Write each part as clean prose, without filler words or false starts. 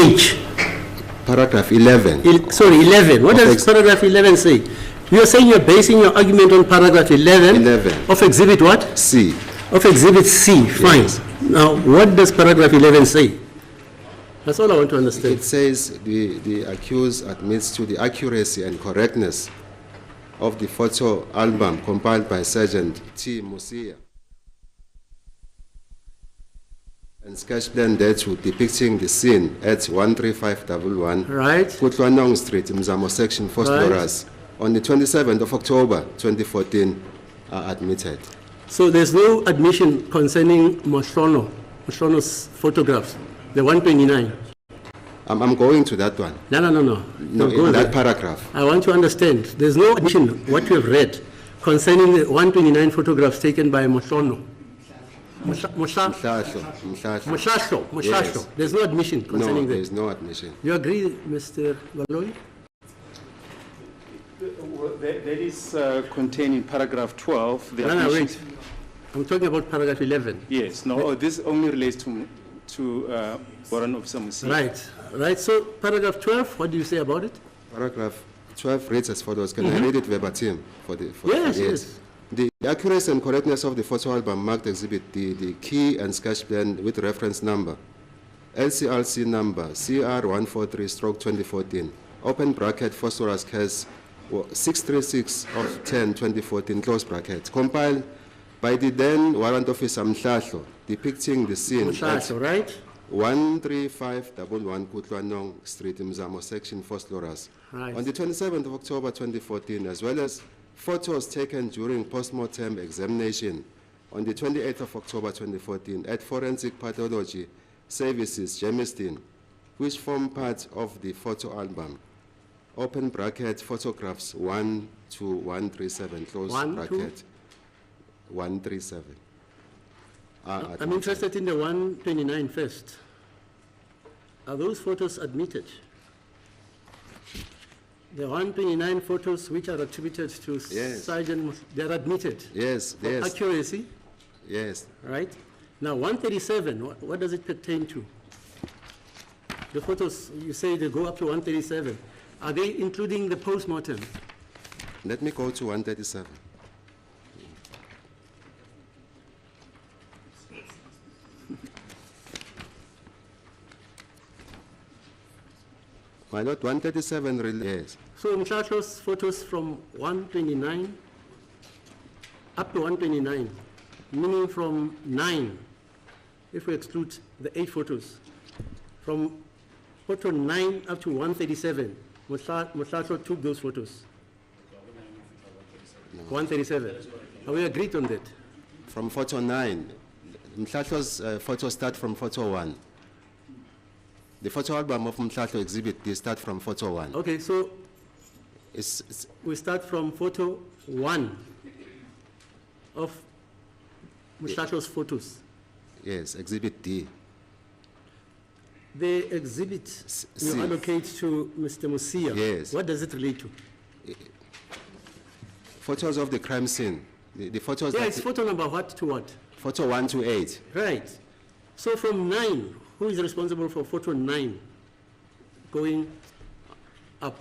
page? Paragraph 11. Sorry, 11. What does paragraph 11 say? You're saying you're basing your argument on paragraph 11, 11. of exhibit what? C. Of exhibit C, fine. Yes. Now, what does paragraph 11 say? That's all I want to understand. It says the accused admits to the accuracy and correctness of the photo album compiled by Sergeant T. Musia and sketch plan thereto depicting the scene at 13511 Right. Kutwanong Street, Mzamo Section, First Right. Loras, on the 27th of October 2014 are admitted. So there's no admission concerning Moshono's photographs, the 129. I'm going to that one. No. No, Don't go in there. that paragraph. I want to understand. There's no admission, what you have read, concerning the 129 photographs taken by Moshono. Mhlahlo. Moshasho. There's no admission concerning No, there that. is no admission. You agree, Mr. Baloyi? That is contained in paragraph 12. The No, admissions- wait. I'm talking about paragraph 11. Yes, no, this only relates to Warrant Officer Musia. Right. So paragraph 12, what do you say about it? Paragraph 12 reads as follows. Can I read it verbatim? Yes. The accuracy and correctness of the photo album marked exhibit the key and sketch plan with reference number, LCLC number CR143/2014, open bracket, phosphorus case 636 of 10/2014, close bracket, compiled by the then Warrant Officer Mhlahlo, depicting the scene at Moshasho, right? 13511 Kutwanong Street, Mzamo Section, First Loras, Right. on the 27th of October 2014, as well as photos taken during post-mortem examination on the 28th of October 2014 at Forensic Pathology Services, Germiston, which form part of the photo album. Open bracket, photographs 1 to 137, close 1 to? bracket, 137. I'm interested in the 129 first. Are those photos admitted? The 129 photos which are attributed to Yes. Sergeant, they're admitted. Yes, For yes, accuracy, yes. right? Now 137, what does it pertain to? The photos, you say they go up to 137. Are they including the post-mortem? Let me go to 137. My Lord, 137 really, yes. So Mshasho's photos from 129 up to 129, meaning from 9, if we exclude the 8 photos, from photo 9 up to 137, Mshasho took those photos. 137. Are we agreed on that? From photo 9, Mhlahlo's photos start from photo 1. The photo album of Mhlahlo exhibit, they start from photo 1. Okay, so It's we start from photo 1 of Mshasho's photos. yes, exhibit D. The exhibit you C. allocate to Mr. Musia. Yes. What does it relate to? Photos of the crime scene. The photos Yeah, that it's photo number what to what? photo 1 to 8. Right. So from 9, who is responsible for photo 9 going up?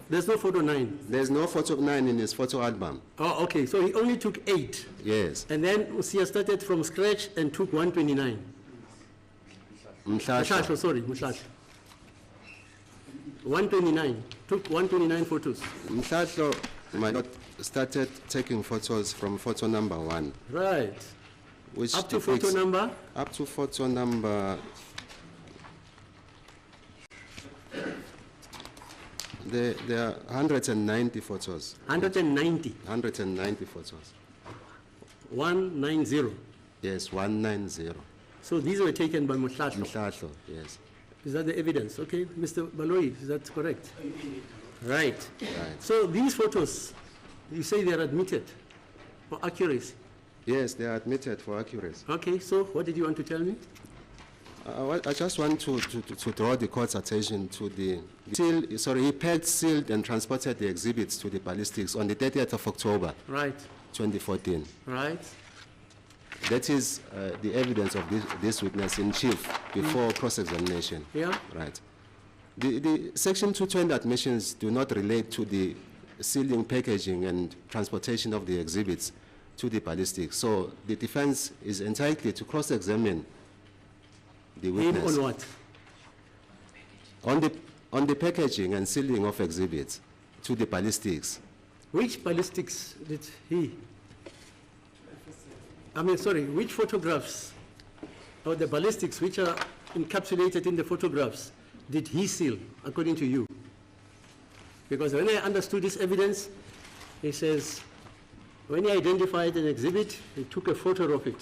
There's no photo 9. There's no photo 9 in his photo album. Oh, okay. So he only took 8. Yes. And then Musia started from scratch and took 129. Mhlahlo. Mushasho, sorry, Mushasho. 129. Took 129 photos. Mhlahlo, my Lord, started taking photos from photo number 1. Right. Which Up to depicts- photo number? Up to photo number. There are 190 photos. 190. 190 photos. 190. Yes, 190. So these were taken by Mushasho. Mhlahlo, yes. Is that the evidence? Okay, Mr. Baloyi, is that correct? Right. Right. So these photos, you say they are admitted for accuracy. Yes, they are admitted for accuracy. Okay, so what did you want to tell me? I just want to draw the court's attention to he packed, sealed, and transported the exhibits to the ballistics on the 30th of October, Right, 2014. right. That is the evidence of this witness in chief. before cross-examination. Yeah. Right. The Section 220 admissions do not relate to the sealing, packaging, and transportation of the exhibits to the ballistics. So the defense is entitled to cross-examine the Him witness on what? on the packaging and sealing of exhibits to the ballistics. Which ballistics did he? Which photographs or the ballistics which are encapsulated in the photographs did he seal, according to you? Because when I understood this evidence, he says, when he identified an exhibit, he took a photo of it.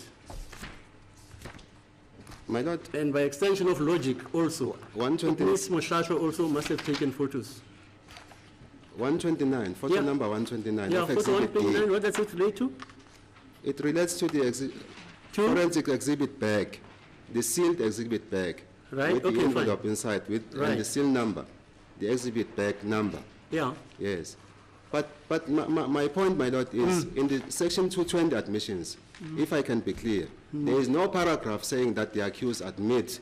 My Lord, And by extension of logic also, 120 Ms. Moshasho also must have taken photos. 129, photo Yeah. number 129 Yeah, of photo exhibit B. 129, what does it relate to? It relates to the forensic exhibit bag, the sealed exhibit bag. Right, with okay, the fine. envelope inside with Right. and the seal number, the exhibit bag number. Yeah, Yes. But my point, my Lord, is in the Section 220 admissions, if I can be clear, there is no paragraph saying that the accused admit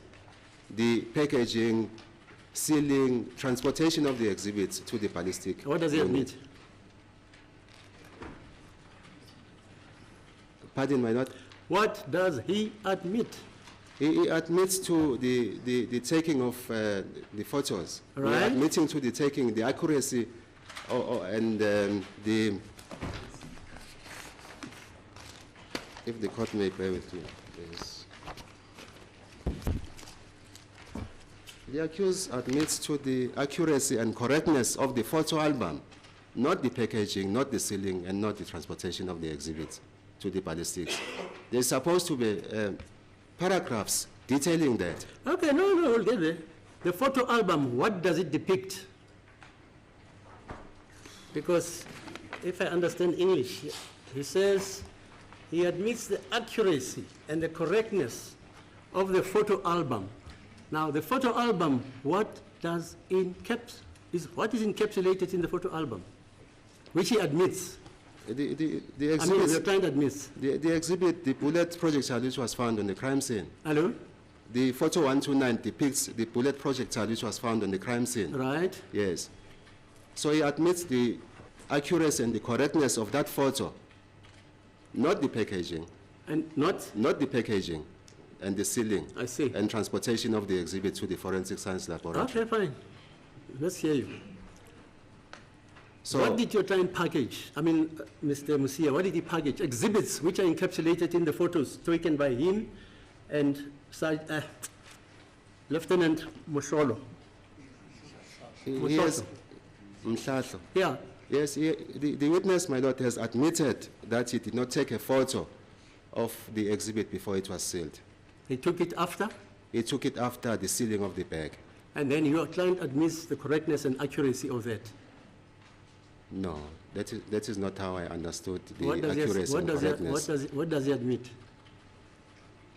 the packaging, sealing, transportation of the exhibits to the ballistic what does he unit. admit? Pardon, my Lord? What does he admit? He admits to the taking of the photos. Right. We're admitting to the taking, the accuracy, and the, if the court may bear with me, please. The accused admits to the accuracy and correctness of the photo album, not the packaging, not the sealing, and not the transportation of the exhibits to the ballistics. There's supposed to be paragraphs detailing that. Okay, no, we'll get there. The photo album, what does it depict? Because if I understand English, he says he admits the accuracy and the correctness of the photo album. Now, the photo album, what is encapsulated in the photo album? Which he admits. The The client admits. the exhibit, the bullet projectile which was found on the crime scene. Hello? The photo 129 depicts the bullet projectile which was found on the crime scene. Right? Yes. So he admits the accuracy and the correctness of that photo, not the packaging, And not? not the packaging and the sealing I see. and transportation of the exhibit to the forensic science laboratory. Okay, fine. Let's hear you. So What did your client package? Mr. Musia, what did he package? Exhibits which are encapsulated in the photos taken by him and Lieutenant Mosholo. yes, Mhlahlo. Yeah, Yes, the witness, my Lord, has admitted that he did not take a photo of the exhibit before it was sealed. he took it after, He took it after the sealing of the bag. and then your client admits the correctness and accuracy of that. No, that is not how I understood the What does accuracy and correctness. what does he admit?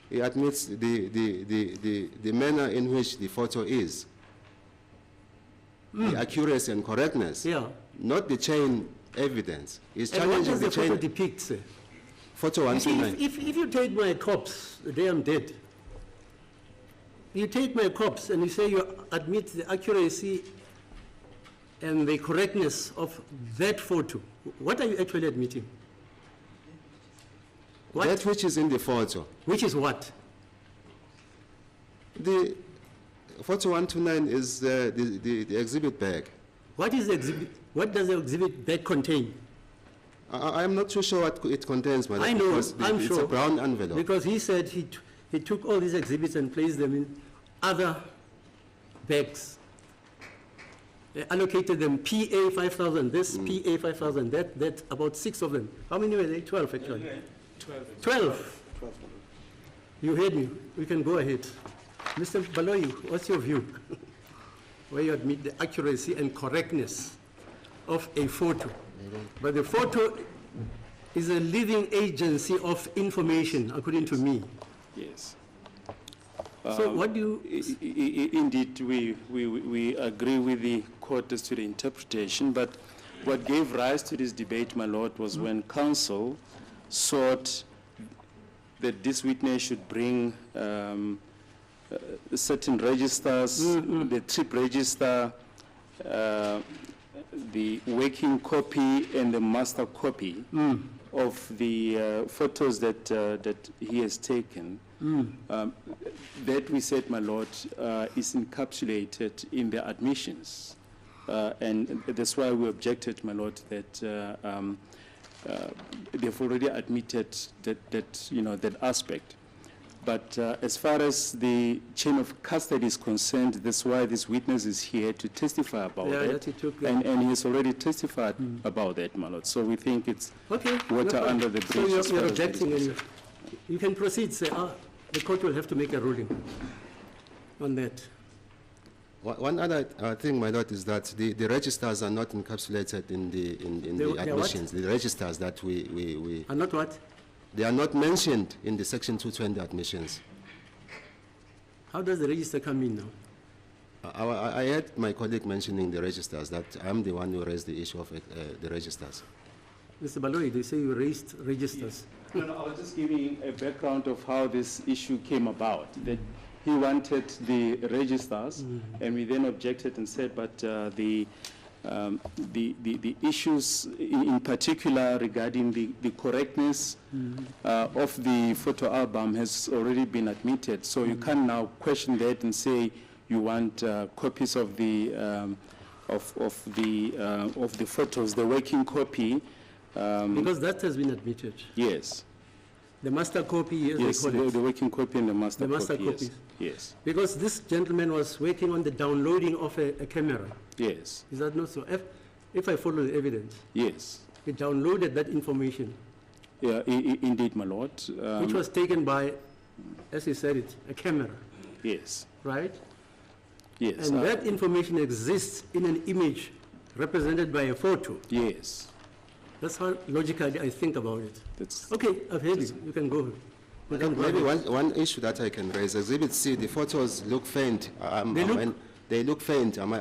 He admits the manner in which the photo is, the accuracy and correctness, Yeah. not the chain evidence. He's And what challenging does the the photo chain. depict, sir? Photo You see, 129. if you take my corpse the day I'm dead, you take my corpse and you say you admit the accuracy and the correctness of that photo, what are you actually admitting? What? That which is in the photo. Which is what? The photo 129 is the exhibit bag. What is the exhibit? What does the exhibit bag contain? I'm not too sure what it contains, madam. I know, because I'm it's sure. a brown envelope. Because he said he took all these exhibits and placed them in other bags. They allocated them PA 5,000, this PA 5,000, that, about 6 of them. How many were they? 12 actually. 12. You heard me. We can go ahead. Mr. Baloyi, what's your view? Where you admit the accuracy and correctness of a photo. But the photo is a living agency of information, according to me. Yes. So what do you... Indeed, we agree with the court as to the interpretation, but what gave rise to this debate, my lord, was when counsel sought that this witness should bring certain registers, the trip register, the working copy and the master copy of the photos that he has taken. That we said, my lord, is encapsulated in the admissions. And that's why we objected, my lord, that they've already admitted that aspect. But as far as the chain of custody is concerned, that's why this witness is here to testify about that. And he has already testified about that, my lord. So we think it's water under the bridge. So you're objecting, and you can proceed, say, the court will have to make a ruling on that. One other thing, my lord, is that the registers are not encapsulated in the admissions. The registers that we Are not what? They are not mentioned in the Section 220 admissions. How does the register come in now? I heard my colleague mentioning the registers, that I'm the one who raised the issue of the registers. Mr. Baloyi, they say you raised registers. No, I was just giving a background of how this issue came about. That he wanted the registers, and we then objected and said, but the issues in particular regarding the correctness of the photo album has already been admitted. So you can't now question that and say you want copies of the photos, the working copy. Because that has been admitted. Yes. The master copy, yes, Yes, they call it. the working copy and the master copy. The master yes. copies. Yes. Because this gentleman was working on the downloading of a camera. Yes. Is that not so? If I follow the evidence, Yes. he downloaded that information, Yeah, indeed, my lord. which was taken by, as he said it, a camera, Yes. right? Yes. And that information exists in an image represented by a photo. Yes. That's how logically I think about it. That's Okay, I've heard you. You can go. You can go Maybe ahead. one issue that I can raise, Exhibit C, the photos look faint. They look faint. I'm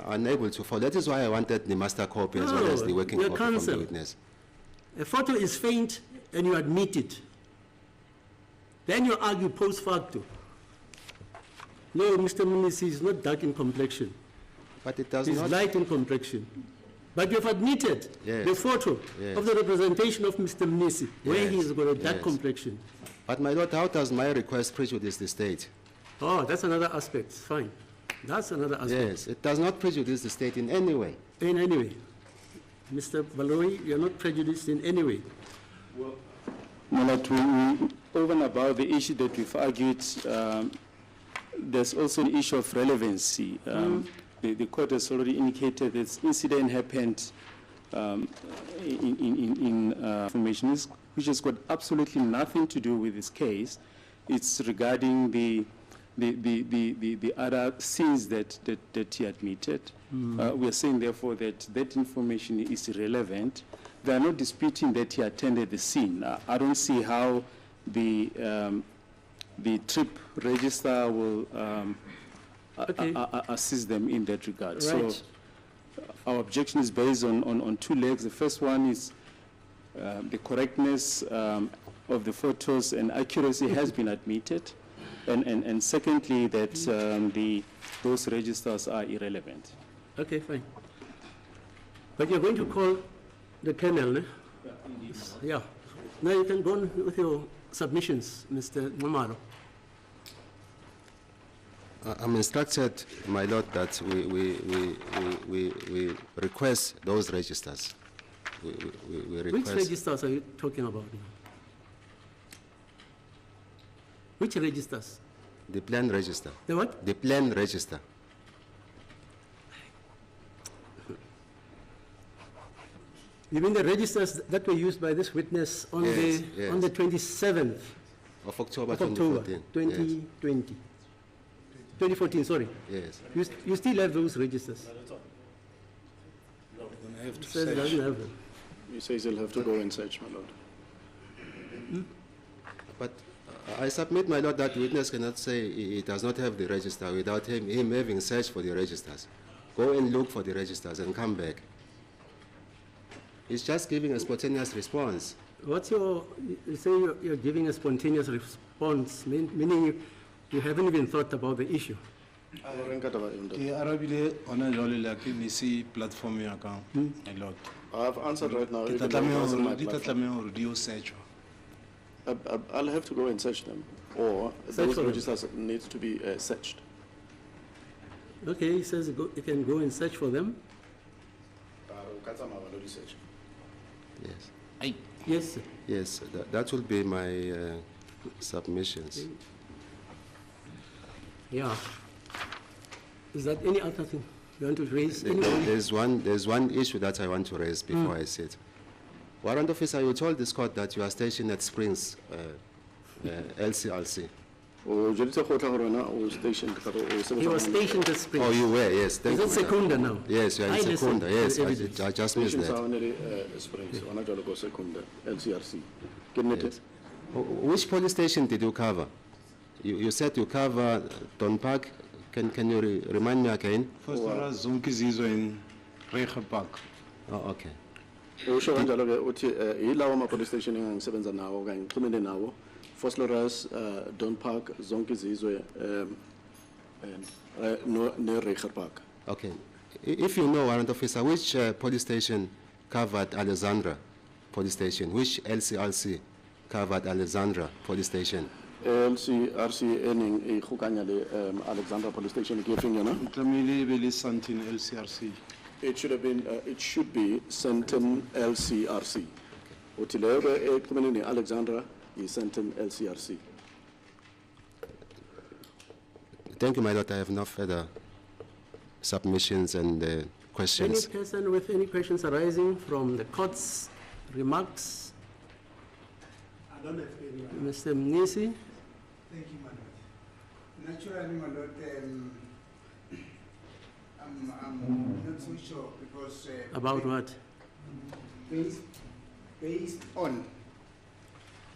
unable to follow. That is why I wanted the master copy as well as the working your copy from counsel. the witness. A photo is faint and you admit it. Then you argue post facto. No, Mr. Munisi is not dark in complexion. But it does He's not. light in complexion. But you've admitted Yes. the photo Yes. of the representation of Mr. Munisi, where he Yes. has got a dark Yes. complexion. But my lord, how does my request prejudice the state? Oh, that's another aspect. Fine. That's another aspect. Yes, it does not prejudice the state in any way. In any way. Mr. Baloyi, you're not prejudiced in any way. My lord, we over and above the issue that we've argued, there's also an issue of relevancy. The court has already indicated this incident happened in information which has got absolutely nothing to do with this case. It's regarding the other sins that he admitted. We are saying, therefore, that information is irrelevant. They are not disputing that he attended the scene. I don't see how the trip register will assist them in that regard. Right. So our objection is based on two legs. The first one is the correctness of the photos and accuracy has been admitted. And secondly, that those registers are irrelevant. Okay, fine. But you're going to call the kennel, eh? Yeah. Now you can go on with your submissions, Mr. Momaro. I'm instructed, my lord, that we request those registers. We Which request registers are you talking about now? Which registers? the plan register. The what? The plan register. You mean the registers that were used by this witness on Yes, on the yes. 27th Of October of October 2014. 2020? 2014, sorry. Yes. You still have those registers? We're going to have It to says it search. doesn't have them. He says he'll have to go and search, my lord. But I submit, my lord, that witness cannot say he does not have the register without him having searched for the registers. Go and look for the registers and come back. He's just giving a spontaneous response. What's your, you say you're giving a spontaneous response, meaning You haven't even thought about the issue. O reng ka taba eo, ntate? Ke arabile hona jwale la ke ne se platform ya ka a lot. I've answered right now. Di even tla though it wasn't my tlameha platform. hore di yo searchwa. I'll have to go and search them, or Search those for them. registers need to be searched. Okay, he says you can go and search for them. Yes. Yes, sir. Yes, that will be my submissions. Yeah. Is that any other thing you want to raise? There- Anybody? There's one issue that I want to raise before I sit. Warrant officer, you told this court that you are stationed at Springs, LCRC. O jweditse kgotla gore wena o stationed kapa o sebetsa He was mo- stationed at Springs. Oh, you were, yes. Thank Is you, it madam. Secunda now? Yes, you are I in listened Secunda. to Yes, the evidence. I just missed Station sa that. hone le, Springs, hona jwale ko Secunda, LCRC. Ke nnete? Yes. Which police station did you cover? You said you cover Don Park. Can you remind me again? First ora zonke zizwe in Rege Park. Oh, okay. Usho kanjalo ke uthi yilawo ama police station engisebenza nawo okanye ngixhumene nawo. Vosloorus, Don Park, zonke izizwe ne Reiger Park. Okay. If you know, warrant officer, which police station covered Alexandra police station? Which LCRC covered Alexandra police station? LCRC ening e khukanya le Alexandra police station ke feng yona? Tlamehile be le Santin LCRC. It should have been it should be Senton LCRC. Uthi leyo ke exhumene ne Alexandra is Senton LCRC. Thank you, my lord. I have no further submissions and Any questions. person with any questions arising from the court's remarks? I don't have any. Mr. Mnisi? Thank you, my lord. Naturally, my lord, I'm not so sure because. About what?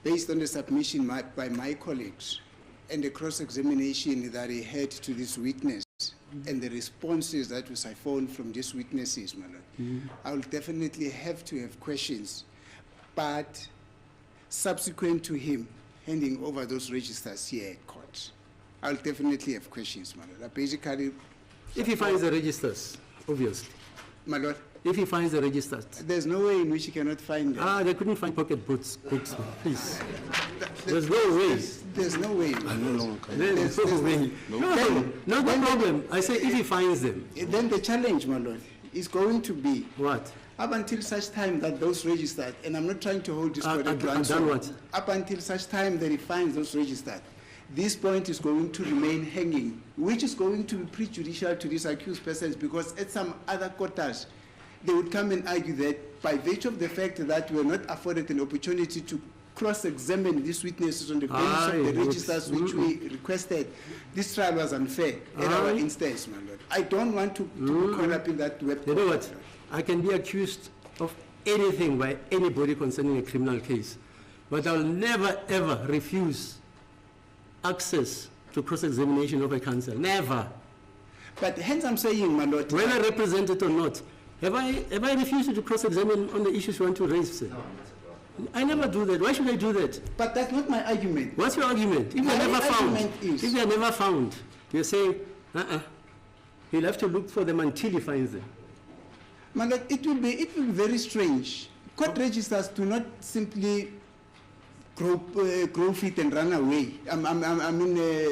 Based on the submission by my colleagues and the cross-examination that he had to this witness and the responses that were siphoned from these witnesses, my lord, I will definitely have to have questions. But subsequent to him handing over those registers here at court, I'll definitely have questions, my lord. Basically, If he finds the registers, obviously. my lord, If he finds the registers. there's no way in which he cannot find them. They couldn't find pocket books, please. There's no way. There's no way. There's no way. No, not the problem. I say if he finds them. Then the challenge, my lord, is going to be What? up until such time that those registered, and I'm not trying to hold this court And to answer. done what? Up until such time that he finds those registered, this point is going to remain hanging, which is going to be prejudicial to these accused persons because at some other quarters, they would come and argue that by virtue of the fact that we were not afforded an opportunity to cross-examine these witnesses on the basis of the Aye, registers which we requested, this trial was unfair in our Aye. instance, my lord. I don't want to be caught up in that web. You know what? I can be accused of anything by anybody concerning a criminal case, but I'll never ever refuse access to cross-examination of a counsel. Never. But hence I'm saying, my lord, Whether represented or not. Have I refused to cross-examine on the issues you want to raise, sir? I never do that. Why should I do that? but that's not my argument. What's your argument? If My they're never found, argument is- if they're never found, you're saying, he'll have to look for them until he finds them. My lord, it will be very strange. Court registers do not simply grow feet and run away.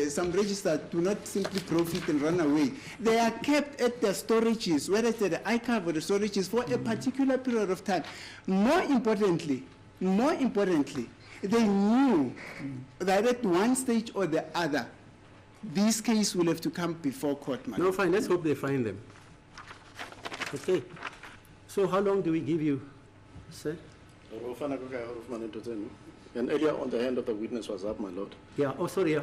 Some registers do not simply grow feet and run away. They are kept at their storages, whether it's at the archive or the storages, for a particular period of time. More importantly, they knew that at one stage or the other, this case will have to come before court, my No, lord. fine, let's hope they find them. Okay. So how long do we give you, sir? And earlier on, the hand of the witness was up, my lord. Yeah, oh, sorry, yeah.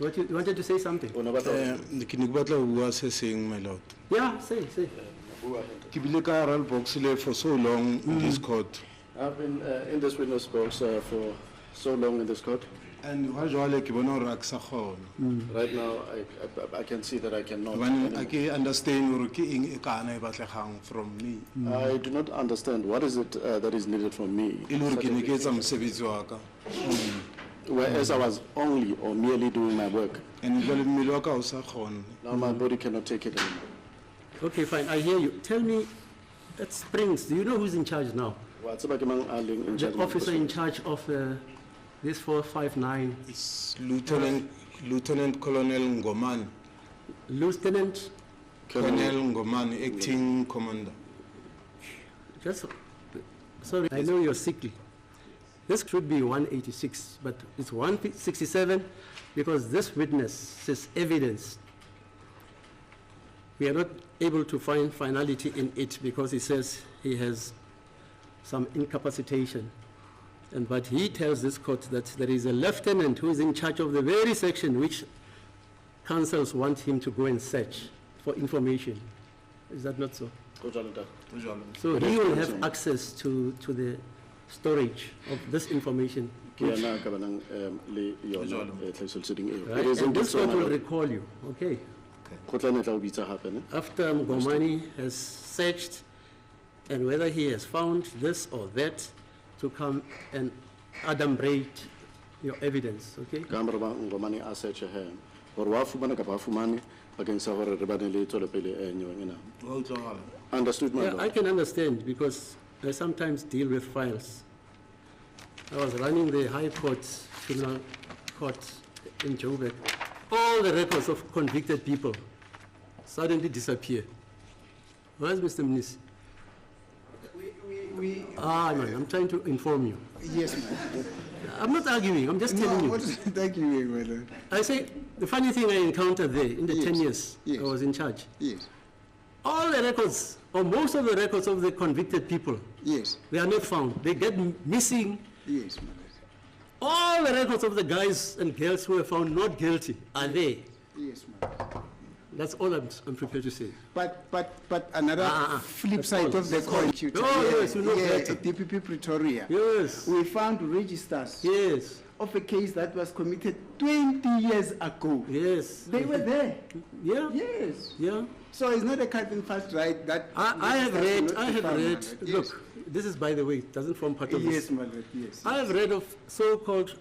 You wanted to say something? O ne batla- Ke ne ke batla ho bua se seng, my lord. Yeah, say. Ke bile ka hara box le for so long in this court. I've been in this witness box for so long in this court. And ha jwale ke bona hore a ke sa kgona. Right now, I can see that I cannot. Hobane a ke understand hore ke eng e kana e batlegang from me. I do not understand what is it that is needed from me. E le hore ke ne ke etsa mosebetsi wa ka. Whereas I was only or merely doing my work. And jwale mmele wa ka ha o sa kgona. Now my body cannot take it anymore. Okay, fine, I hear you. Tell me, at Springs, do you know who's in charge now? Wa tseba ke mang a leng in charge The of officer the in charge of this 459, It's Lieutenant Colonel Ngomane. Lieutenant, Colonel Ngomane, acting commander. just, sorry, I know you're sickly. This should be 186, but it's 167 because this witness says evidence. We are not able to find finality in it because he says he has some incapacitation. But he tells this court that there is a lieutenant who is in charge of the very section which councils want him to go and search for information. Is that not so? So he will have access to the storage of this information. Ke yana ka banang le yona tlhahisoleseding eo. Right? It is And indeed this so, court my will lord. recall you, okay? Go tla nna tla o bitsa hape, ne? After Mgomani has searched and whether he has found this or that to come and adumbrate your evidence, okay? Ka mora ba Ngomane a search he. Hore wa fumana kapa ha fumane bakeng sa hore re bane le tswelopele e nyeweng ena. Wa utlwahala. Understood, my Yeah, I lord? can understand because I sometimes deal with files. I was running the High Court, Criminal Court in Joburg. All the records of convicted people suddenly disappear. Where's Mr. Mnisi? Man, I'm trying to inform you. Yes, ma'am. I'm not arguing, I'm just telling you. Thank you, my lord. I say, the funny thing I encountered there in the Yes, 10 years yes. I was in charge, Yes, all the records, or most of the records of the convicted people, yes, they are not found. They get missing. yes, my lord. All the records of the guys and girls who were found not guilty are there. Yes, ma'am. That's all I'm prepared to say. But another flip That's side all. of the That's all. coin. Oh, yes, you know better. At DPP Pretoria. Yes, We found registers yes, of a case that was committed 20 years ago. yes. They were there. Yeah, Yes. yeah. So it's not a cut and fast right that. I have registers will read, not be found, my lord. Yes. look, this is, by the way, it doesn't form part of Yes, this. my lord, yes. I have read of so-called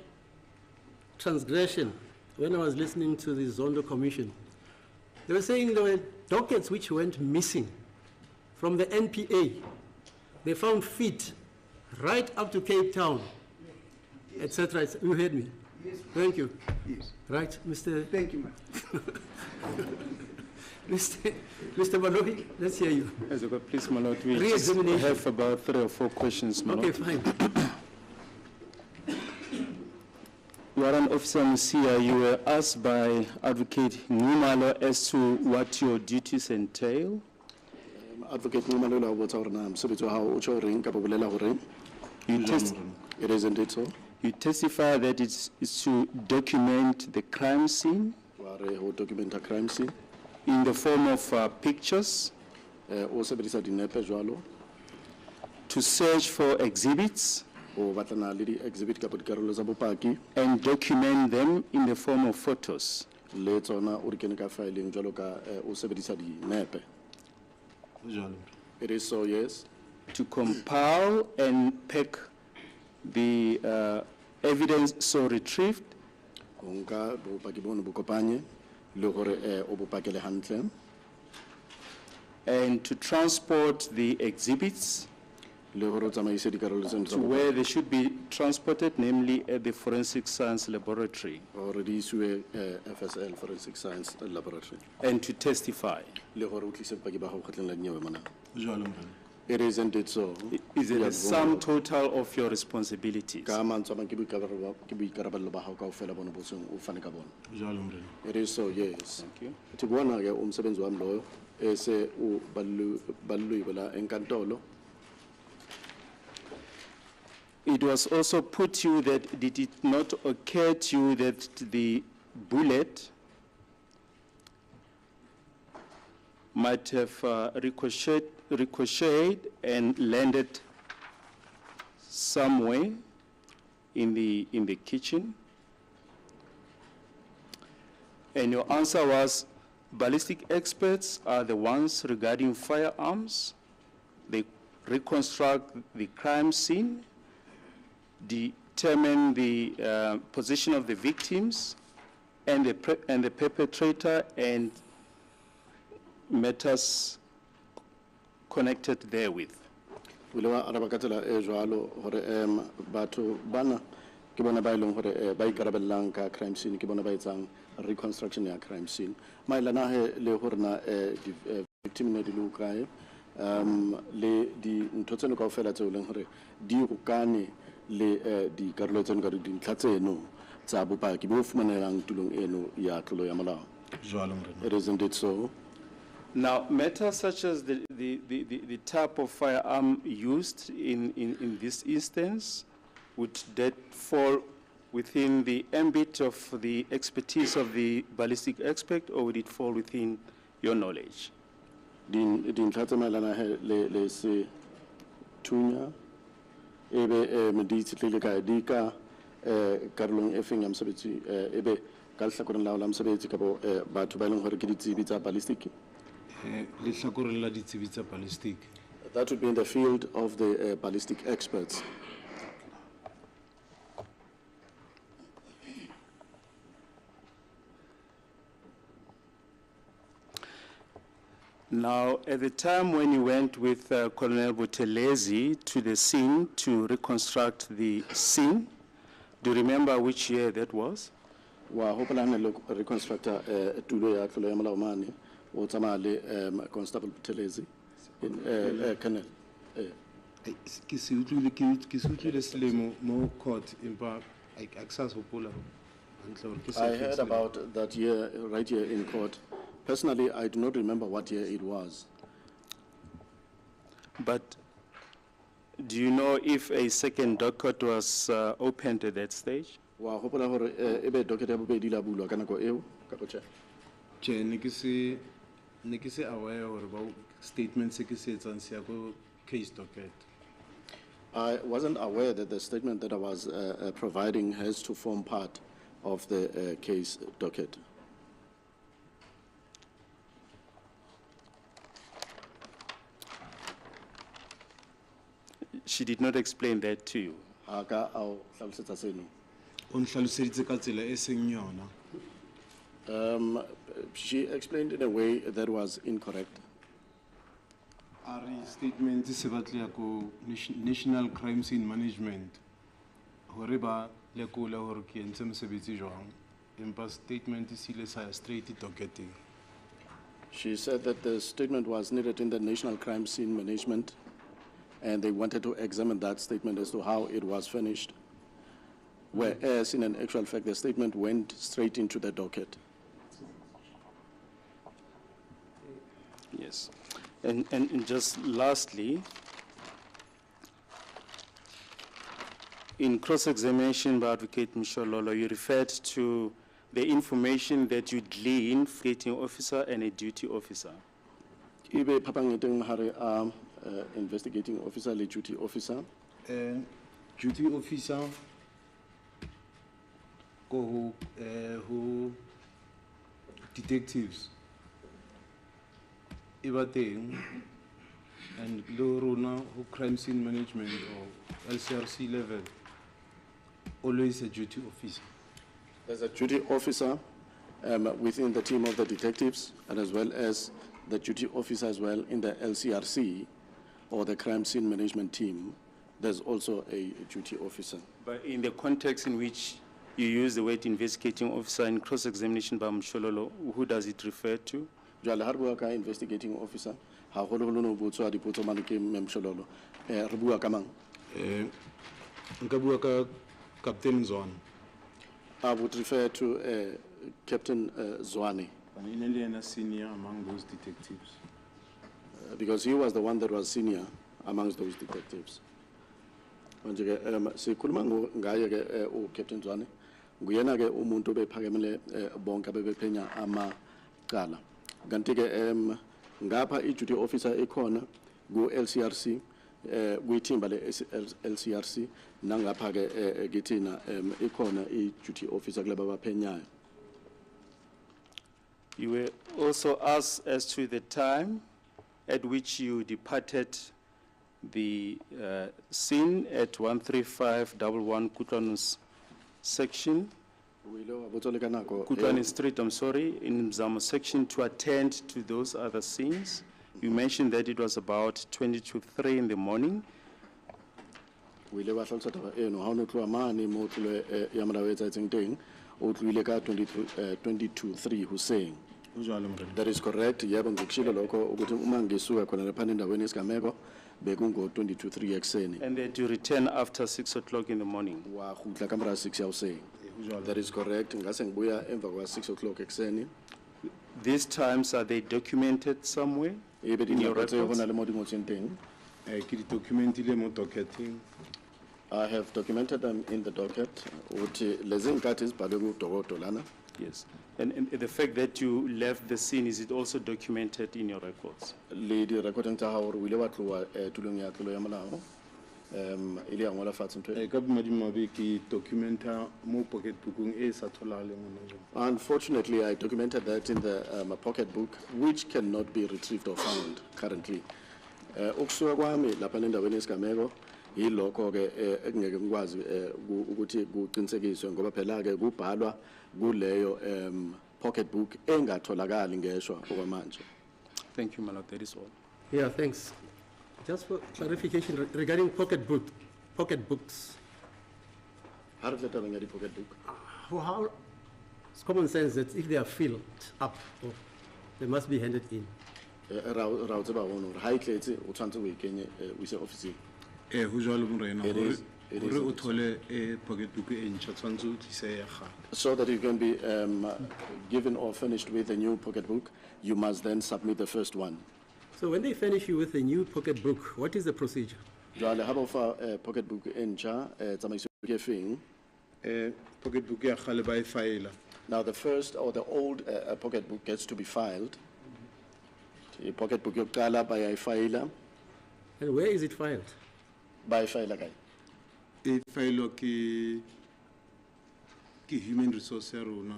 transgression when I was listening to the Zondo Commission. They were saying there were dockets which went missing from the NPA. They found feet right up to Cape Town, etc. You heard me? Yes. Thank you. Yes. Right, Mr. Thank you, ma'am. Mr. Balogi, let's hear you. As a please, my lord, we just Re-examination. have about 3 or 4 questions, my Okay, lord. fine. Warrant Officer Musia, you were asked by Advocate Ngumalo as to what your duties entail. Advocate Ngumalo o botsa hore na mosebetsi wa hao o tjho reng kapa o bolela horeng? It is indeed so. You testify that it's to document the crime scene Wa re ho documenta crime scene. in the form of pictures, O sebedisa dinepe jwalo. to search for exhibits, O batlana le di-exhibit kapa dikarolo tsa bopaki. and document them in the form of photos. Le tsona o di kene ka fileng jwalo ka o sebedisa dinepe. It is so, yes. To compile and pack the evidence so retrieved, O nka bopaki bono bo kopanye le hore o bopakele hantle. and to transport the exhibits Le hore o tsamaise dikarolo tseno tsa to where they should be transported, namely at the Forensic Science Laboratory, hore di isiwe FSL, Forensic Science Laboratory. and to testify. Le hore o tlise bopaki ba hao kgotleng la dinyewe mona. It is indeed so. Is it Ke a a sum bua. total of your responsibilities? Ka mantswe a mang ke boikarabello ba hao kaofela bono bo seng o fane ka bona. It is so, yes. Thank you. Thi kuona ke umsebenzi wami loyo ese ubaluluyibela enkantolo. It was also put to you that did it not occur to you that the bullet might have ricocheted and landed somewhere in the kitchen? And your answer was, ballistic experts are the ones regarding firearms. They reconstruct the crime scene, determine the position of the victims and the perpetrator and matters connected therewith. Wile wa araba ka tsela e jwalo hore batho bana ke bona ba ileng hore ba ikarabellang ka crime scene ke bona ba etsang reconstruction ya crime scene mailana he le hore na di victim ne di lukae le di ntho tseno kaofela tseo leng hore di rukane le di karolo tseno ka di ntlha tseno tsa bopaki bo fumanelang tulong eno ya tlolo ya molao. Jwalo morena. It is indeed so. Now, matters such as the type of firearm used in this instance, would that fall within the ambit of the expertise of the ballistic expert, or would it fall within your knowledge? Din tlhatse mailana he le se thunya ebe meditsi tlile ka di ka karolong e feng ya mosebetsi ebe ka lehlakoreng la mosebetsi ka bo batho ba ileng hore ke ditsebi tsa ballistic. Lehlakoreng la ditsebi tsa ballistic. That would be in the field of the ballistic experts. Now, at the time when you went with Colonel Buthelezi to the scene to reconstruct the scene, do you remember which year that was? Wa hopola ne lo reconstructor tulo ya tlolo ya molao mane o tsamaya le Constable Buthelezi in Colonel. Ke se utlwile selemo mo court empa I ke sa hopola hantle hore ke se I heard about that year right here in court. Personally, I do not remember what year it was. But do you know if a second docket was opened at that stage? Wa hopola hore ebe docket ya bobedi la bulwa ka nako eo ka potse. Tjhe, ne ke se aware hore ba statement se ke se etsang se ya go case docket. I wasn't aware that the statement that I was providing has to form part of the case docket. She did not explain that to you. Aka au hlalosetsa seno. O nhlaloseditse ka tsela e seng yona. She explained in a way that was incorrect. Are statement se batle ya ko National Crime Scene Management hore ba lekola hore ke entse mosebetsi jwang empa statement se ile sa straight docketing. She said that the statement was needed in the National Crime Scene Management, and they wanted to examine that statement as to how it was furnished, whereas in an actual fact, the statement went straight into the docket. Yes. And just lastly, in cross-examination by Advocate Mshololo, you referred to the information that you gleaned from a investigating officer and a duty officer. Ibe phapang mahare investigating officer le duty officer. Duty officer go who detectives ibateng and lorona who crime scene management or LCRC level always a duty officer. There's a duty officer within the team of the detectives, and as well as the duty officer as well in the LCRC or the crime scene management team. There's also a duty officer. But in the context in which you use the word investigating officer in cross-examination by Mshololo, who does it refer to? Jwale ha re bua ka investigating officer, ha holo no botswa dipotso mane ke Mshololo. Re bua ka mang? Nka bua ka Captain Zwane. I would refer to Captain Zwane. A senior among those detectives. Because he was the one that was senior amongst those detectives. Manje sikhuluma ngaye ke uCaptain Zwane, nguyena ke umuntu bephakemele bonke bebephenya amacala. Kanti ke ngapha i-duty officer ekhona ku LCRC kuyithimba le LCRC nangapha ke kithina ekhona i-duty officer kulaba baphenyayo. You were also asked as to the time at which you departed the scene at 13511 Kutlanus section, o ile wa botsa le ka nako Kutlani Street, I'm sorry, in Mzamo section to attend to those other scenes. You mentioned that it was about 20 to 3 in the morning. o ile wa hlalosa taba eno ha o no tloa mane mo tlole ya molao e etsahetseng teng o tloile ka 22:03 hoseng. Ho jwalo Morena. That is correct. Yebo ngikushilo lokho ukuthi uma ngisuka khona lapha endaweni esigameko bekungo 22:03 ekseni. And that you return after 6 o'clock in the morning. Wa khutla ka mora 6 ya hoseng. That is correct. Ngase ngibuya emva kwa 6 o'clock ekseni. These times, are they documented somewhere? Ebe In your dinako tseo records? hona le mo di ngotsweng teng. Ke di documentile mo docketing. I have documented them in the docket. Uthi lezi nkathi zibhalwe ku dokodo lana. Yes. And the fact that you left the scene, is it also documented in your records? Le di recording tsa hao re o ile wa tloa tulong ya tlolo ya molao. Ile ya ngola fatshe ntho e. Ka bomadimabe ke documenta mo pocket bookong e sa tholahaleng hona jwale. Unfortunately, I documented that in the pocket book, which cannot be retrieved or found currently. Ukusuka kwami lapha endaweni esigameko yilokho ke ekungeke ngikwazi ukuthi kuqinisekiswe ngoba phela ke kubhalwa kuleyo pocket book engatholakali ngeshwa okwamanje. Thank you, my lord. That is all. Yeah, thanks. Just for clarification regarding pocket books. Ha re tla tabeng ya di pocket book. How, it's common sense that if they are filled up, they must be handed in. Ra o tseba bona hore ha e tletse o tshwantse o e kenye o ise office. Ho jwalo Morena. It is- it is Hore o a- thole pocket book e ntjha tshwantse o tlise ya gale. So that you can be given or finished with a new pocket book, you must then submit the first one. So when they furnish you with a new pocket book, what is the procedure? Jwale ha ba o fa pocket book e ntjha tsamaiso ke efeng? Pocket book ya gale ba e file. Now the first or the old pocket book gets to be filed. The pocket book yokuqala bayayifayila, And where is it filed? bayifayila kae? E file ke human resource ya rona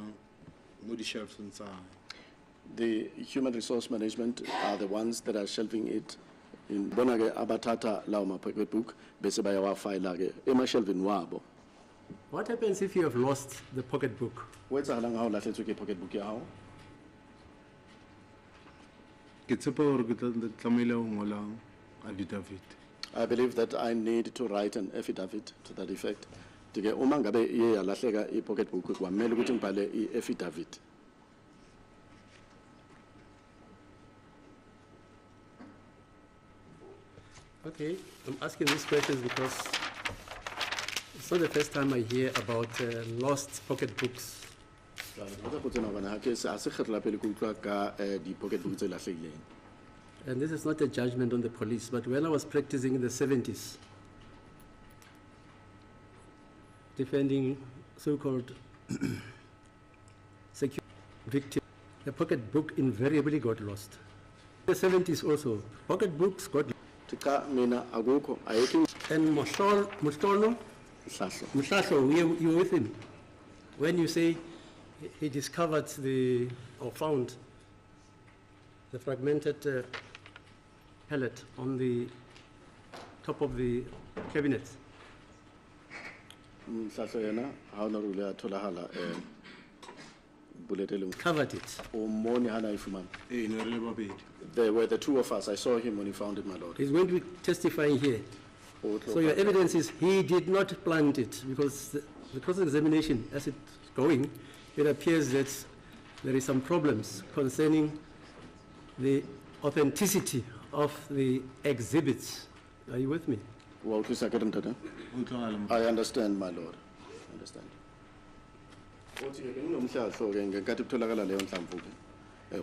mo di shelves tsa. The human resource management are the ones that are shelving it. In bona ke abathatha lawo ma pocket book bese bayawafayila ke emashelvini wabo. What happens if you have lost the pocket book? Ho etsahalang ha o lahlehetswe ke pocket book ya hao? Ke tshepa hore ke tlamehile ho ngola affidavit. I believe that I need to write an affidavit to that effect. Dike uma ngabe iye yalahleka I pocket book kwamele ukuthi ngibhale I affidavit. Okay, I'm asking these questions because it's not the first time I hear about lost pocket books. Jwale go tsena bana ha ke se a se kgetlo la pele ke utlwa ka di pocket book tse lahlehileng. And this is not a judgment on the police, but when I was practicing in the 70s, defending so-called victims, the pocket book invariably got lost. In the 70s also, pocket books got lost. Tika mina akukho ayikho And Mushtono, ihlahlo. you were with him when you say he discovered or found the fragmented pellet on the top of the cabinet. Ihlahlo yena ha ona rule ya tholahala bullet e leng Covered it. o mone hana ifumana. E ne re le babedi. There were the two of us. I saw him when he found it, my lord. He's going to be testifying here. So your evidence is he did not plant it because the cross-examination, as it's going, it appears that there is some problems concerning the authenticity of the exhibits. Are you with me? Wa utlwisa ke ntate? Ho tlogala Morena. I understand, my lord. I understand. Uthi ke nginomhlahlo ke ngenkathi kutholakala leyo nhlamvu ke.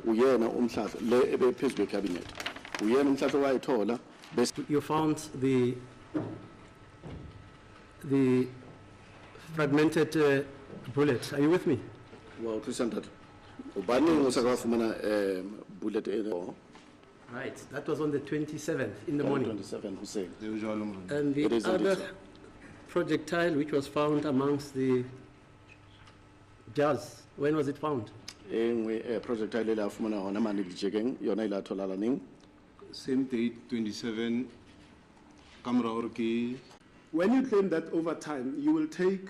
Uyena umhlahlo le ebe phezulu cabinet. Uyena umhlahlo wayithola bese You found the fragmented bullet. Are you with me? wa utlwisa ntate. Ubani ngosakafumana bullet e Right. That was on the 27th in the morning. 27 Hussein. E ho jwalo Morena. And the It is indeed other so. projectile which was found amongst the jars, when was it found? Engwe projectile le afumana hona mane dijekeng yona ile atholala ning. Same date 27 Camera or key. When you claim that over time, you will take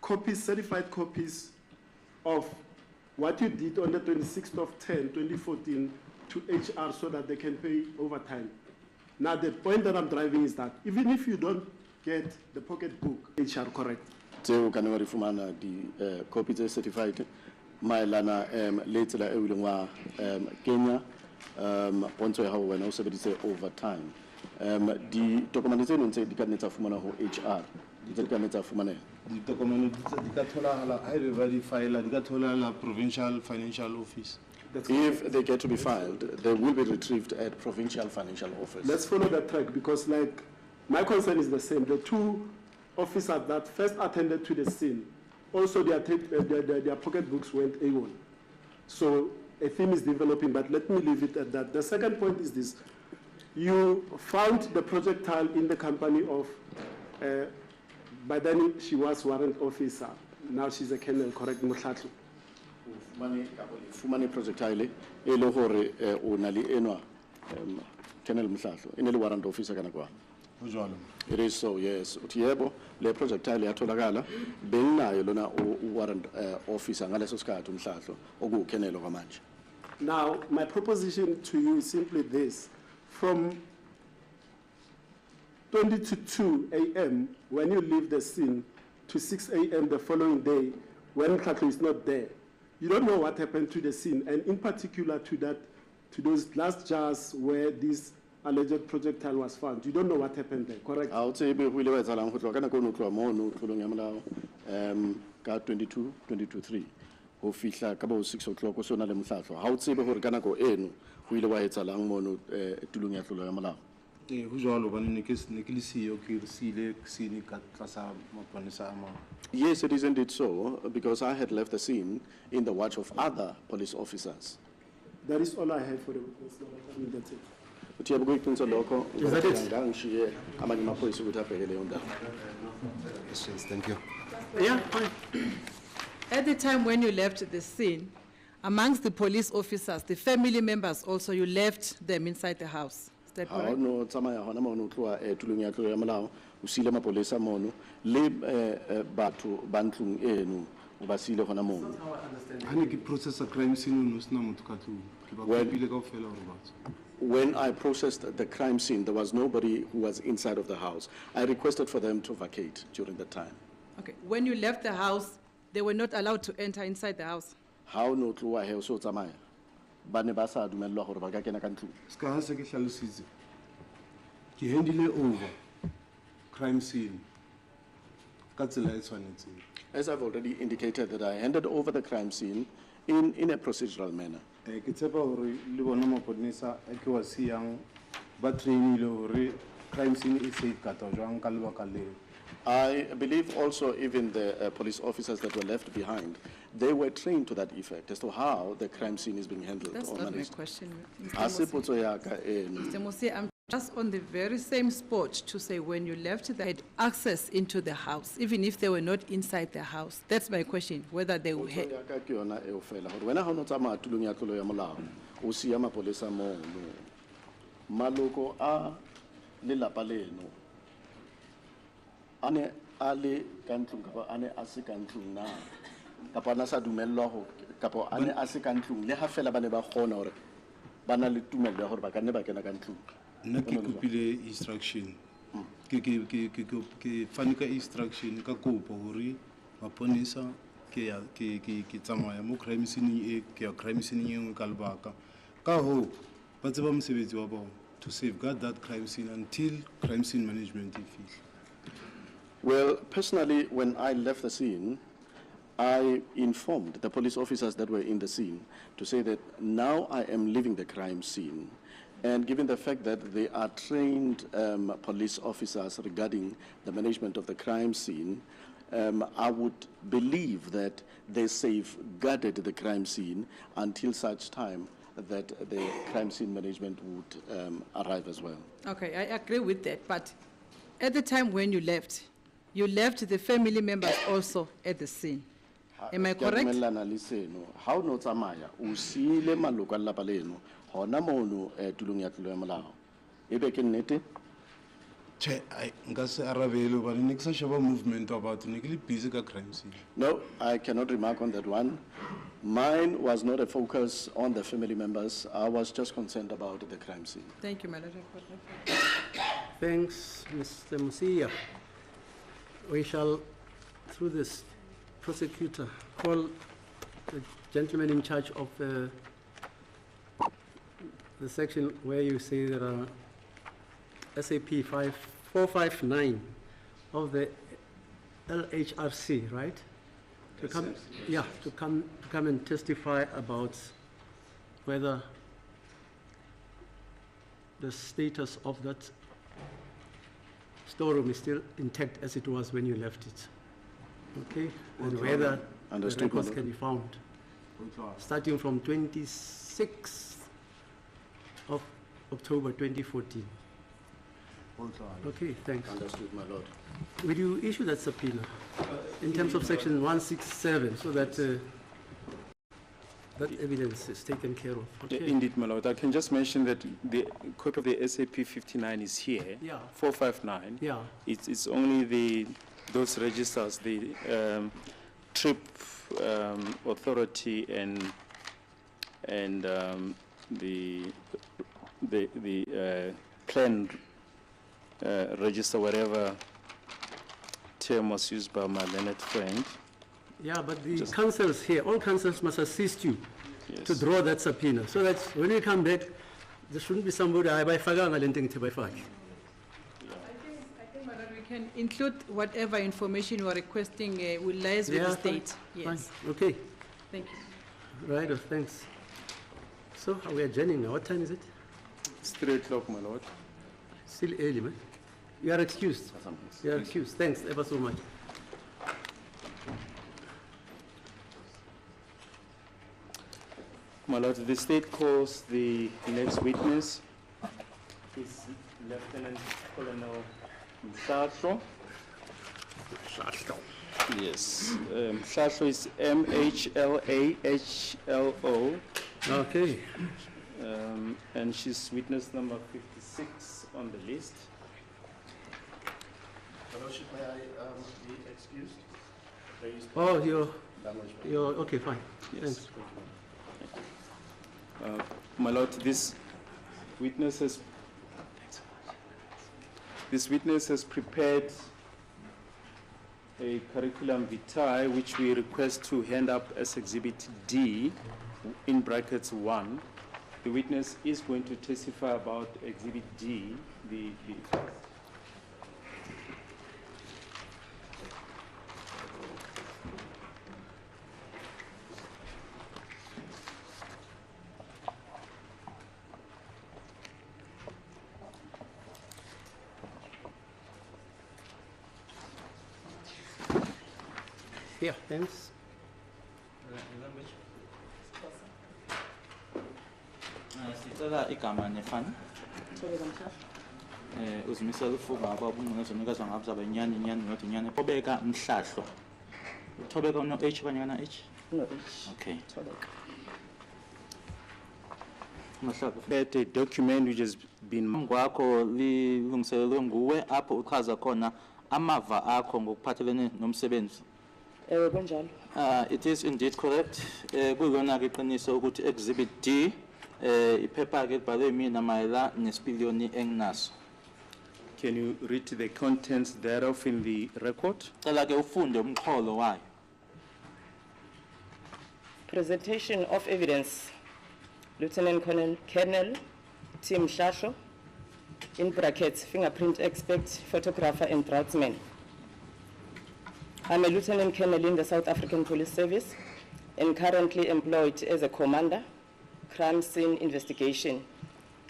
copies, certified copies of what you did on the 26th of 10, 2014 to HR so that they can pay overtime. Now, the point that I'm driving is that even if you don't get the pocketbook, HR correct. Tseo ka nna re fumana di copy tse certified maelana le tsela e o ileng wa Kenya pontsho ya hao wena o sebeditse overtime. Di tokomane tseno ntse di ka nne tsa fumana ho HR di tse di ka nne tsa fumaneha. Ditokomane di ka tholagala ha ebe ba di file di ka tholagala Provincial Financial Office. If they get to be filed, they will be retrieved at Provincial Financial Office. Let's follow that track because, like, my concern is the same. The two officers that first attended to the scene, also their pocketbooks went AWOL. So a theme is developing, but let me leave it at that. The second point is this. You found the projectile in the company of, by then she was warrant officer. Now she's a colonel, correct, Motlatlo? Fumane projectile e le hore o na le enwa Colonel Mhlahlo ene le warrant officer kana kwa. It is so, yes. Utiebo le projectile ya tholakala bennayo lona warrant officer ngaleso sikhathi uMhlahlo oku Colonel kwamanje. Now, my proposition to you is simply this. From 20 to 2 a.m., when you leave the scene, to 6 a.m. the following day, when Mhlahlo is not there, you don't know what happened to the scene, and in particular to those last jars where this alleged projectile was found. You don't know what happened there, correct? I would say be ile wa tsalang go tloga kana go no tloga mo no tlolong ya molao ka 22-3 go fihla ka bo 6 o'clock o sona le Mhlahlo. Ha o tsebe gore kana go eno go ile wa etsalang mo no tulong ya tlolo ya molao. Go jalo ba ne ke le siyo ke sile sine ka tlasa maponesa a mang. Yes, it is indeed so, because I had left the scene in the watch of other police officers. That is all I have for the witness. I mean, that's it. Is that Questions, thank you. Yeah, fine. At the time when you left the scene, amongst the police officers, the family members also, you left them inside the house. Is that correct? No, tsamaya hona mo no tloa tulong ya tlolo ya molao o sile mapolesa mono le batho ba ntlong eno o ba sile hona mono. Ha ne ke process a crime scene no sna motho ka tlong ke ba kopile kaofela hore batho. When I processed the crime scene, there was nobody who was inside of the house. I requested for them to vacate during that time. Okay. When you left the house, they were not allowed to enter inside the house. How no tloa he o so tsamaya ba ne ba sa dumellwa gore ba ka kena ka ntlong. Ska ha se ke hlalositse ke handile over crime scene ka tsela e tshwanetseng. As I've already indicated that I handed over the crime scene in a procedural manner. Ke tshepa hore le bona maponesa e ke wa siang ba trainile hore crime scene e safeguard jwang ka lebaka le. I believe also even the police officers that were left behind, they were trained to that effect as to how the crime scene is being handled. That's or not my managed. question. Mr. Mr. Mose, I'm just on the very same spot to say when you left, they had access into the house, even if they were not inside the house. That's my question, whether they would have. When I no tsamaya tulong ya tlolo ya molao o siya mapolesa mo maloko a lelapa leno ane ale ka ntlong kapa ane a se ka ntlong na kapa na sa dumellwa ho kapa ane a se ka ntlong le ha fela ba ne ba kgona hore ba na le tumello ya hore ba ka nne ba kena ka ntlong. Nna ke kopile instruction ke fane ka instruction ka kopo hore maponesa ke tsamaya mo crime scene e ke ya crime scene e nngwe ka lebaka ka ho ba tseba mosebetsi wa bona to safeguard that crime scene until crime scene management e fihla. Well, personally, when I left the scene, I informed the police officers that were in the scene to say that now I am leaving the crime scene. And given the fact that they are trained police officers regarding the management of the crime scene, I would believe that they safeguarded the crime scene until such time that the crime scene management would arrive as well. Okay, I agree with that. But at the time when you left the family members also at the scene. Am I correct? How no tsamaya o sile maloko a lelapa leno hona mono tulong ya tlolo ya molao. Ebe ke nnete? Che, I ngase arabelo but nik sa shaba movement about nikli busy ka crime scene. No, I cannot remark on that one. Mine was not a focus on the family members. I was just concerned about the crime scene. Thank you, my lord. for that. Thanks, Mr. Musia. We shall, through this prosecutor, call the gentleman in charge of the section where you say there are SAP 459 of the LHRC, right? To come, yeah, to come and testify about whether the status of that storeroom is still intact as it was when you left it. Okay? And whether the Understood, records Madam. can be found, starting from 26th of October 2014. Okay, thanks. Understood, my lord. Will you issue that subpoena in terms of section 167 so that that evidence is taken care of? Okay. Indeed, my lord. I can just mention that the copy of the SAP 59 is here. Yeah. 459. Yeah. It's only those registers, the trip authority and the plan register, whatever term was used by my learned friend. Yeah, but the councils here, all councils must assist you Yes. to draw that subpoena, so that when we come back, there shouldn't be somebody, I by Fagang, I didn't think by Fag. I think, my lord, we can include whatever information you are requesting, will liaise with the state. Yes, Okay, thank you. right, thanks. So, are we adjourning now? What time is it? It's 3 o'clock, my lord. Still early, man. You are excused. You are excused. Thanks ever so much. My lord, the state calls the next witness is Lieutenant Colonel Mshasho. Yes, Mshasho is MHLAHLO, Okay. and she's witness number 56 on the list. Fellowship, may I be excused? Oh, you're, okay, fine. Yes. Thanks. My lord, this witness has prepared a curriculum vitae which we request to hand up as Exhibit D in brackets 1. The witness is going to testify about Exhibit D, the Yeah, thanks. Sicela igama nefani. Uzimisela ufuba ababunqozo nikazwa ngabuzaba inyani not inyani. Thobeka Mhlahlo. Thobeka uno H kanye na H? No H. Okay. Thobeka. Mhlahlo. prepared a document which has been Ngwakho lilungiselelwe nguwe apho uchaza khona amava akho ngokuphathelene nomsebenzi. Ewe kunjalo. It is indeed correct. Kuyona ke iqiniso ukuthi Exhibit D iphepha ke libhalwe mina mayela nesipiliyoni enginaso. Can you read the contents thereof in the record? Cela ke ufunde umxholo wayo. Presentation of evidence. Lieutenant Colonel Tim Mhlahlo, in brackets, fingerprint expert, photographer and draftsman. I'm a Lieutenant Colonel in the South African Police Service and currently employed as a commander, crime scene investigation,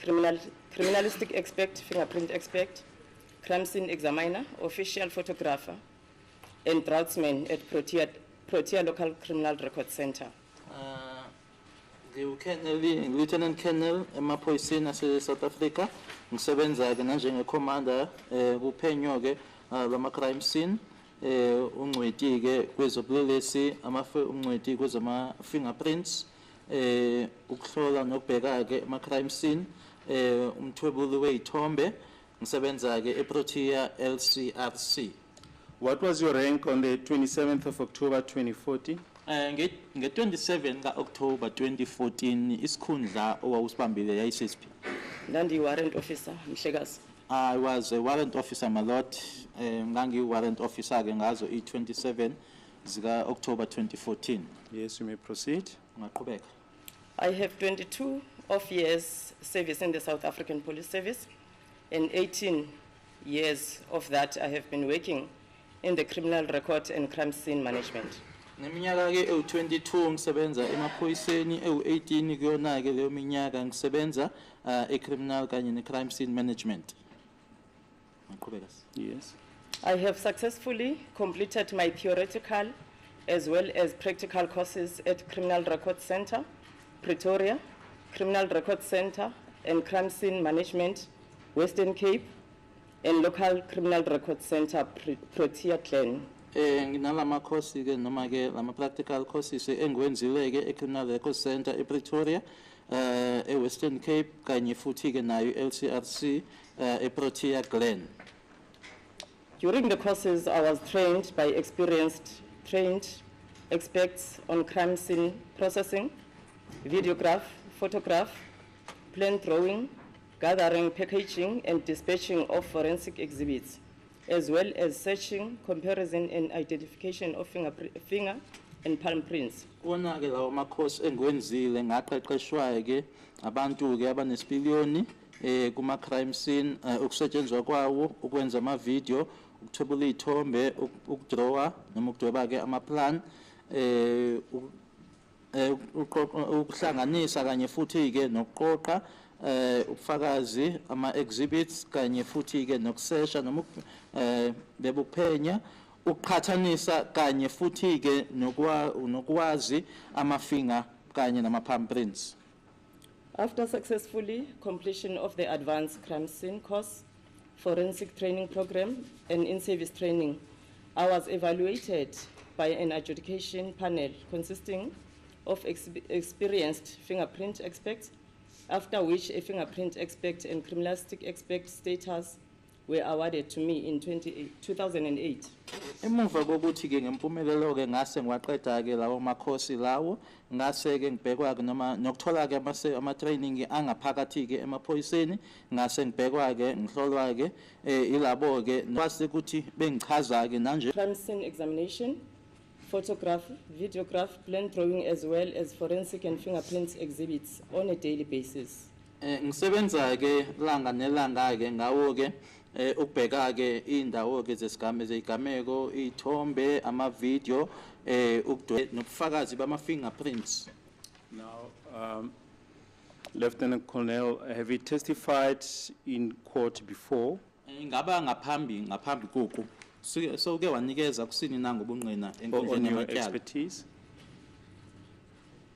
criminalistic expert, fingerprint expert, crime scene examiner, official photographer, and draftsman at Protea Local Criminal Record Center. Lieutenant Colonel emaphoyiseni ase-South Africa ngisebenza ke njenge commander kuphenyo ke lama crime scene ungcweti ke kwezobulelesi ungcweti kwezama fingerprints ukuhlola nokubheka ke ama crime scene umthwebuli wezithombe Ngisebenza ke eProtea LCRC. What was your rank on the 27th of October 2014? Nge-27 ka-October 2014 isikhundla owawusibambile yayisesiphi? Ndandiyi-warrant officer, Mhlekazi. I was a warrant officer, my lord. Ngangi-warrant officer ke ngazo i-27 zika-October 2014. Yes, you may proceed. Ungaqhubeka. I have 22 years service in the South African Police Service, and 18 years of that I have been working in the criminal record and crime scene management. Neminyaka ke ewu-22 ngisebenza emaphoyiseni, ewu-18 kuyona ke leyo minyaka ngisebenza e-criminal kanye ne-crime scene management. Ungaqhubeka. Yes. I have successfully completed my theoretical as well as practical courses at Criminal Record Center, Pretoria, Criminal Record Center and Crime Scene Management, Western Cape, and Local Criminal Record Center, Protea Clan. Nginalama course ke noma ke lama practical courses engiwenzile ke e-Criminal Record Center ePretoria, e-Western Cape kanye futhi ke nayo LCRC eProtea Glen. During the courses, I was trained by trained experts on crime scene processing, videograph, photograph, plan drawing, gathering, packaging, and dispatching of forensic exhibits, as well as searching, comparison, and identification of finger and palm prints. Wona ke lawo ma course engiwenzile ngaqeqeshwa ke abantu ke abanesipiliyoni kuma crime scene, ukusetshenzwa kwawo, ukwenza ama video, ukuthwebula izithombe, ukudrawa noma ukudweba ke ama plan, ukuhlanganisa kanye futhi ke nokuqoqa ubufakazi ama exhibits kanye futhi ke nokusesha noma bebuphenya, ukuqhathanisa kanye futhi ke nokwazi ama finger kanye nama palm prints. After successfully completion of the advanced crime scene course, forensic training program, and in-service training, I was evaluated by an adjudication panel consisting of experienced fingerprint experts, after which a fingerprint expert and criminalistic expert status were awarded to me in 2008. Emuva kokuthi ke ngempumelelo ke ngase ngiwaqeda ke lawo makhosi lawo, ngase ke ngibhekwa ke noma nokuthola ke ama training angaphakathi ke emaphoyiseni, ngase ngibhekwa ke ngihlolwa ke ilabo ke kwase ukuthi bengichaza ke nanje crime scene examination, photography, videograph, plan drawing, as well as forensic and fingerprints exhibits on a daily basis. Ngisebenza ke langa nelanga ke ngawo ke ukubheka ke indawo ke zesigame zezigameko, izithombe, ama video, nobufakazi bama fingerprints. Now, Lieutenant Colonel, have you testified in court before? Ngaba ngaphambi kuku so ke wanikeza kusini nango ubungqina enkundleni yamatyala. expertise?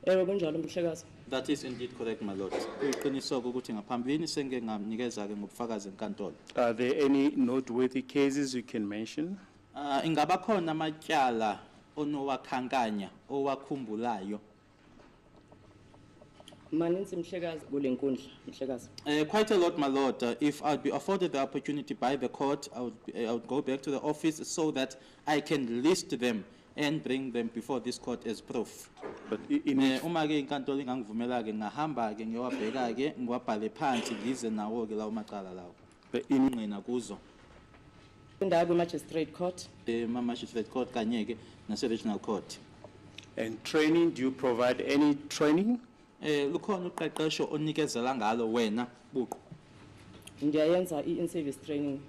Ewe kunjalo Mhlekazi. That is indeed correct, my lord. Uqiniswa ukuthi ngaphambilini senge ngamnikeza ke ngobufakazi enkantolo. Are there any noteworthy cases you can mention? Ingaba khona amatyala onowakhankanya owakhumbulayo? Maninzi Mhlekazi kule nkundla Mhlekazi. Quite a lot, my lord. If I'd be afforded the opportunity by the court, I would go back to the office so that I can list them and bring them before this court as proof. But uma ke inkantolo ingangivumela ke ngahamba ke ngiyowabheka ke ngiwabhale phansi ngize nawo ke lawo macala lawo. Ingqina kuzo. Indawo magistrate court. Magistrate court kanye ke nase regional court. And training, do you provide any training? Lukhona uqeqesho onikezela ngalo wena buqu. Ndiyayenza i-in-service training.